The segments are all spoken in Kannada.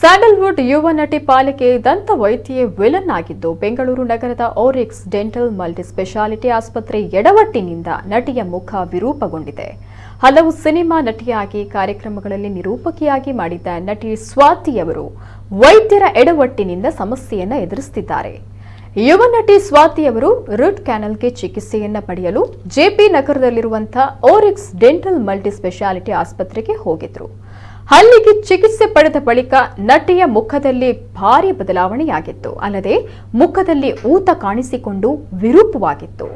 ಸ್ಯಾಂಡಲ್ವುಡ್ ಯುವ ನಟಿ ಪಾಲಿಕೆ ದಂತ ವೈದ್ಯೆ ವಿಲನ್ ಆಗಿದ್ದು ಬೆಂಗಳೂರು ನಗರದ ಓರಿಕ್ಸ್ ಡೆಂಟಲ್ ಮಲ್ಟಿ ಸ್ಪೆಷಾಲಿಟಿ ಆಸ್ಪತ್ರೆ ಎಡವಟ್ಟಿನಿಂದ ನಟಿಯ ಮುಖ ವಿರೂಪಗೊಂಡಿದೆ. ಹಲವು ಸಿನಿಮಾ ನಟಿಯಾಗಿ ಕಾರ್ಯಕ್ರಮಗಳಲ್ಲಿ ನಿರೂಪಕಿಯಾಗಿ ಮಾಡಿದ್ದ ನಟಿ ಸ್ವಾತಿಯವರು ವೈದ್ಯರ ಎಡವಟ್ಟಿನಿಂದ ಸಮಸ್ಯೆಯನ್ನು ಎದುರಿಸುತ್ತಿದ್ದಾರೆ. ಯುವ ನಟಿ ಸ್ವಾತಿಯವರು ರೂಟ್ ಕ್ಯಾನಲ್ಗೆ ಚಿಕಿತ್ಸೆಯನ್ನ ಪಡೆಯಲು JP ನಗರದಲ್ಲಿರುವಂತಹ oryx dental multi speciality ಆಸ್ಪತ್ರೆಗೆ ಹೋಗಿದ್ರು. ಅಲ್ಲಿಗೆ ಚಿಕಿತ್ಸೆ ಪಡೆದ ಬಳಿಕ ನಟಿಯ ಮುಖದಲ್ಲಿ ಭಾರಿ ಬದಲಾವಣೆಯಾಗಿತ್ತು. ಅಲ್ಲದೆ ಮುಖದಲ್ಲಿ ಊತ ಕಾಣಿಸಿಕೊಂಡು ವಿರೂಪವಾಗಿತ್ತು.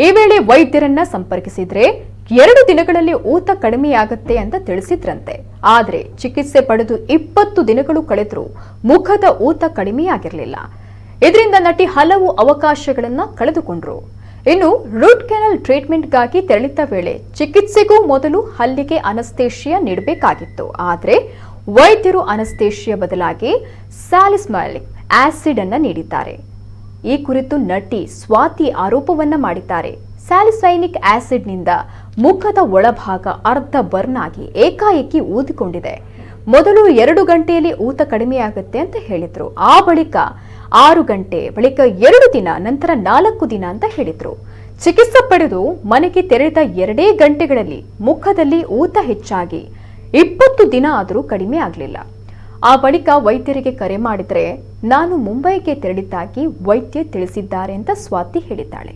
ಈ ವೇಳೆ ವೈದ್ಯರನ್ನ ಸಂಪರ್ಕಿಸಿದ್ರೆ 2 ದಿನಗಳಲ್ಲಿ ಊತ ಕಡಿಮೆಯಾಗುತ್ತೆ ಅಂತ ತಿಳಿಸಿದ್ರಂತೆ. ಆದರೆ ಚಿಕಿತ್ಸೆ ಪಡೆದು 20 ದಿನಗಳು ಕಳೆದರೂ ಮುಖದ ಊತ ಕಡಿಮೆಯಾಗಿರಲಿಲ್ಲ. ಇದರಿಂದ ನಟಿ ಹಲವು ಅವಕಾಶಗಳನ್ನ ಕಳೆದುಕೊಂಡ್ರು. ಇನ್ನು ರೂಟ್ ಕೆನಾಲ್ ಟ್ರೀಟ್ಮೆಂಟ್ಗಾಗಿ ತೆರಳಿದ್ದ ವೇಳೆ ಚಿಕಿತ್ಸೆಗೂ ಮೊದಲು ಹಲ್ಲಿಗೆ ಅನಸ್ತೇಷಿಯಾ ನೀಡಬೇಕಾಗಿತ್ತು. ಆದರೆ ವೈದ್ಯರು ಅನಸ್ತೇಷಿಯಾ ಬದಲಾಗಿ ಸ್ಯಾಲಿಸೈಲಿಕ್ ಆಸಿಡ್ ಅನ್ನು ನೀಡಿದ್ದಾರೆ. ಈ ಕುರಿತು ನಟಿ ಸ್ವಾತಿ ಆರೋಪವನ್ನ ಮಾಡಿದ್ದಾರೆ. ಸ್ಯಾಲಿಸೈಲಿಕ್ ಆಸಿಡ್ನಿಂದ ಮುಖದ ಒಳಭಾಗ ಅರ್ಧ ಬರ್ನ್ ಆಗಿ ಏಕಾಏಕಿ ಊದಿಕೊಂಡಿದೆ. ಮೊದಲು 2 ಗಂಟೆಯಲ್ಲಿ ಊತ ಕಡಿಮೆಯಾಗುತ್ತೆ ಅಂತ ಹೇಳಿದ್ರು. ಆ ಬಳಿಕ 6 ಗಂಟೆ, ಬಳಿಕ 2 ದಿನ, ನಂತರ 4 ದಿನ ಅಂತ ಹೇಳಿದ್ರು. ಚಿಕಿತ್ಸೆ ಪಡೆದು ಮನೆಗೆ ತೆರಳಿದ 2 ಗಂಟೆಗಳಲ್ಲಿ ಮುಖದಲ್ಲಿ ಊತ ಹೆಚ್ಚಾಗಿ 20 ದಿನ ಆದರೂ ಕಡಿಮೆ ಆಗಲಿಲ್ಲ. ಆ ಬಳಿಕ ವೈದ್ಯರಿಗೆ ಕರೆ ಮಾಡಿದ್ರೆ ನಾನು ಮುಂಬೈಗೆ ತೆರಳಿದ್ದಾಗಿ ವೈದ್ಯ ತಿಳಿಸಿದ್ದಾರೆ ಅಂತ ಸ್ವಾತಿ ಹೇಳಿದ್ದಾಳೆ.